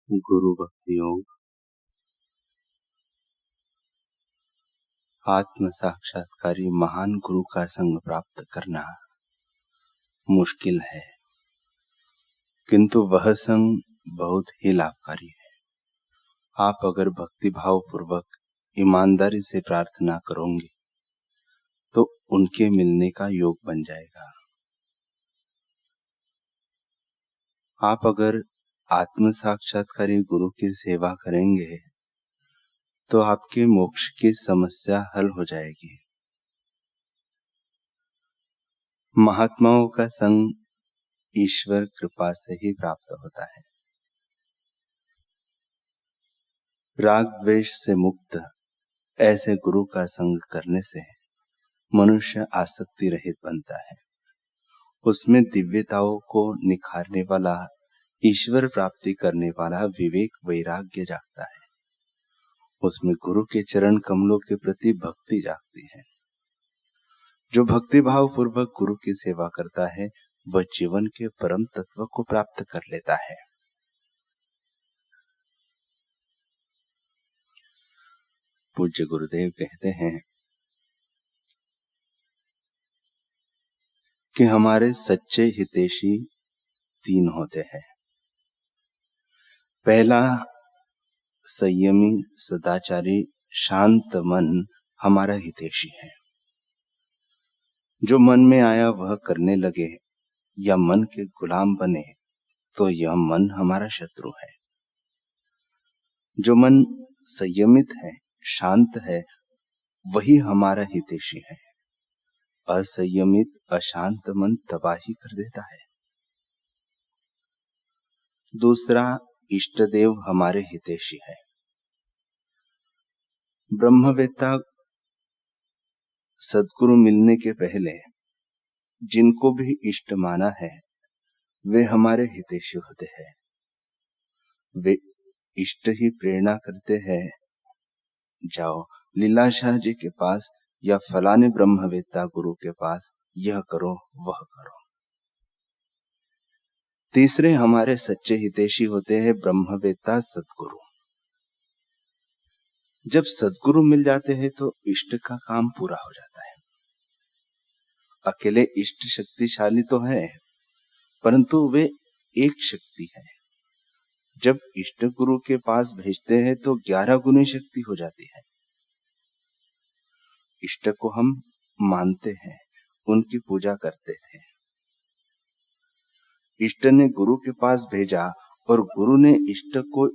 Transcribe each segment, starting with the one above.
गुरु भक्ति योग। आत्म साक्षात्कारी महान गुरु का संग प्राप्त करना मुश्किल है, किंतु वह संग बहुत ही लाभकारी है। आप अगर भक्ति भाव पूर्वक ईमानदारी से प्रार्थना करोगे तो उनके मिलने का योग बन जाएगा। आप अगर आत्म साक्षात्कारी गुरु की सेवा करेंगे तो आपके मोक्ष की समस्या हल हो जाएगी। महात्माओं का संग ईश्वर कृपा से ही प्राप्त होता है। राग द्वेष से मुक्त ऐसे गुरु का संग करने से मनुष्य आसक्ति रहित बनता है। उसमें दिव्यताओं को निखारने वाला, ईश्वर प्राप्ति करने वाला विवेक वैराग्य जागता है। उसमें गुरु के चरण कमलों के प्रति भक्ति जागती है। जो भक्ति भाव पूर्वक गुरु की सेवा करता है वह जीवन के परम तत्व को प्राप्त कर लेता है। पूज्य गुरुदेव कहते हैं कि हमारे सच्चे हितैषी तीन होते हैं। पहला, संयमी सदाचारी शांत मन हमारा हितैषी है। जो मन में आया वह करने लगे या मन के गुलाम बने तो यह मन हमारा शत्रु है। जो मन संयमित है, शांत है, वही हमारा हितैषी है। असंयमित अशांत मन तबाही कर देता है। दूसरा, इष्ट देव हमारे हितैषी है। ब्रह्मवेत्ता सद्गुरु मिलने के पहले जिनको भी इष्ट माना है वे हमारे हितैषी होते हैं। वे इष्ट ही प्रेरणा करते हैं, जाओ लीलाशाह जी के पास या फलाने ब्रह्मवेत्ता गुरु के पास, यह करो वह करो। तीसरे हमारे सच्चे हितैषी होते हैं ब्रह्मवेत्ता सद्गुरु। जब सद्गुरु मिल जाते हैं तो इष्ट का काम पूरा हो जाता है। अकेले इष्ट शक्तिशाली तो है, परंतु वे एक शक्ति है। जब इष्ट गुरु के पास भेजते हैं तो 11 गुनी शक्ति हो जाती है। इष्ट को हम मानते हैं, उनकी पूजा करते थे। इष्ट ने गुरु के पास भेजा और गुरु ने इष्ट को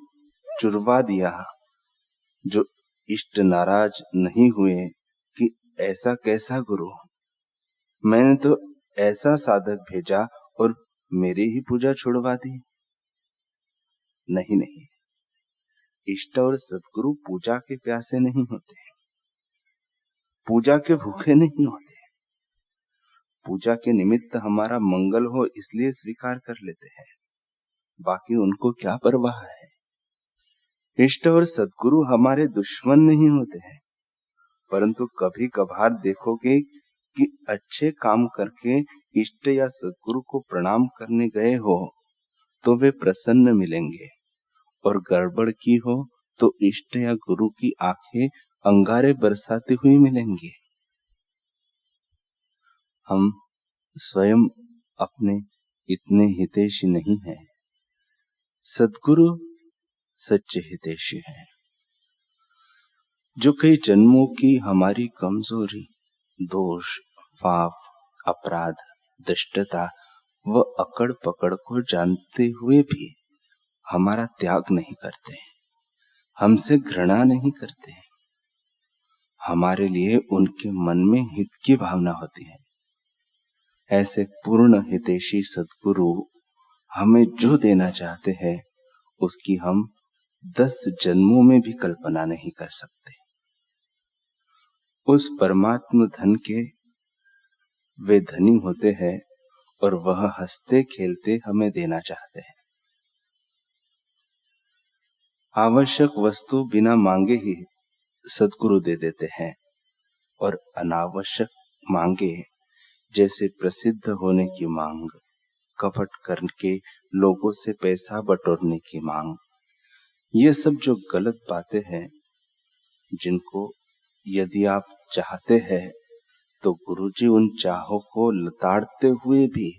चुरवा दिया। जो इष्ट नाराज नहीं हुए कि ऐसा कैसा गुरु, मैंने तो ऐसा साधक भेजा और मेरी ही पूजा छुड़वा दी। नहीं, इष्ट और सद्गुरु पूजा के प्यासे नहीं होते, पूजा के भूखे नहीं होते। पूजा के निमित्त हमारा मंगल हो इसलिए स्वीकार कर लेते हैं, बाकी उनको क्या परवाह है। इष्ट और सद्गुरु हमारे दुश्मन नहीं होते हैं, परंतु कभी कभार देखोगे कि अच्छे काम करके इष्ट या सद्गुरु को प्रणाम करने गए हो तो वे प्रसन्न मिलेंगे, और गड़बड़ की हो तो इष्ट या गुरु की आंखें अंगारे बरसाती हुई मिलेंगी। हम स्वयं अपने इतने हितैषी नहीं हैं। सद्गुरु सच्चे हितैषी हैं, जो कई जन्मों की हमारी कमजोरी, दोष, पाप, अपराध, दुष्टता व अकड़ पकड़ को जानते हुए भी हमारा त्याग नहीं करते, हमसे घृणा नहीं करते। हमारे लिए उनके मन में हित की भावना होती है। ऐसे पूर्ण हितैषी सद्गुरु हमें जो देना चाहते हैं उसकी हम 10 जन्मों में भी कल्पना नहीं कर सकते। उस परमात्म धन के वे धनी होते हैं और वह हंसते खेलते हमें देना चाहते हैं। आवश्यक वस्तु बिना मांगे ही सद्गुरु दे देते हैं, और अनावश्यक मांगे जैसे प्रसिद्ध होने की मांग, कपट करके लोगों से पैसा बटोरने की मांग, ये सब जो गलत बातें हैं, जिनको यदि आप चाहते हैं तो गुरुजी उन चाहों को लताड़ते हुए भी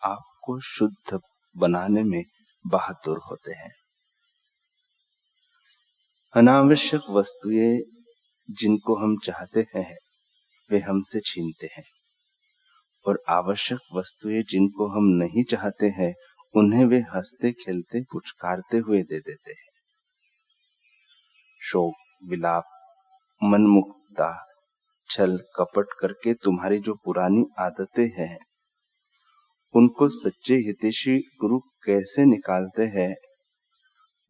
आपको शुद्ध बनाने में बहादुर होते हैं। अनावश्यक वस्तुएं जिनको हम चाहते हैं वे हमसे छीनते हैं, और आवश्यक वस्तुएं जिनको हम नहीं चाहते हैं उन्हें वे हंसते खेलते पुचकारते हुए दे देते हैं। शोक, विलाप, मनमुक्ता, छल कपट करके तुम्हारी जो पुरानी आदतें हैं उनको सच्चे हितैषी गुरु कैसे निकालते हैं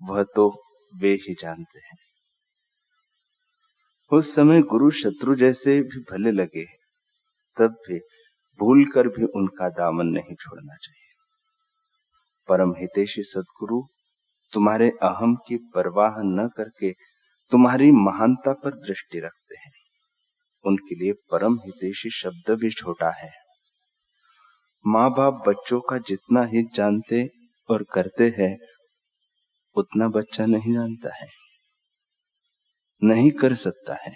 वह तो वे ही जानते हैं। उस समय गुरु शत्रु जैसे भी भले लगे तब भी भूल कर भी उनका दामन नहीं छोड़ना चाहिए। परम हितैषी सद्गुरु तुम्हारे अहम की परवाह न करके तुम्हारी महानता पर दृष्टि रखते हैं। उनके लिए परम हितैषी शब्द भी छोटा है। माँ बाप बच्चों का जितना हित जानते और करते हैं उतना बच्चा नहीं जानता है, नहीं कर सकता है।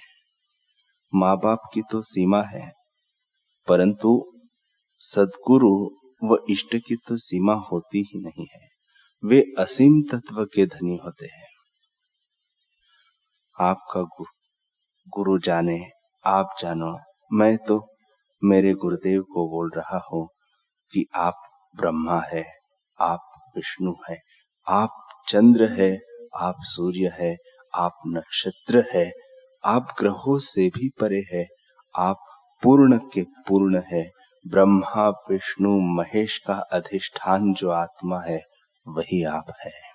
माँ बाप की तो सीमा है, परंतु सद्गुरु व इष्ट की तो सीमा होती ही नहीं है। वे असीम तत्व के धनी होते हैं। आपका गुरु जाने, आप जानो, मैं तो मेरे गुरुदेव को बोल रहा हूं कि आप ब्रह्मा है, आप विष्णु है, आप चंद्र है, आप सूर्य है, आप नक्षत्र है, आप ग्रहों से भी परे है, आप पूर्ण के पूर्ण है। ब्रह्मा विष्णु महेश का अधिष्ठान जो आत्मा है वही आप है।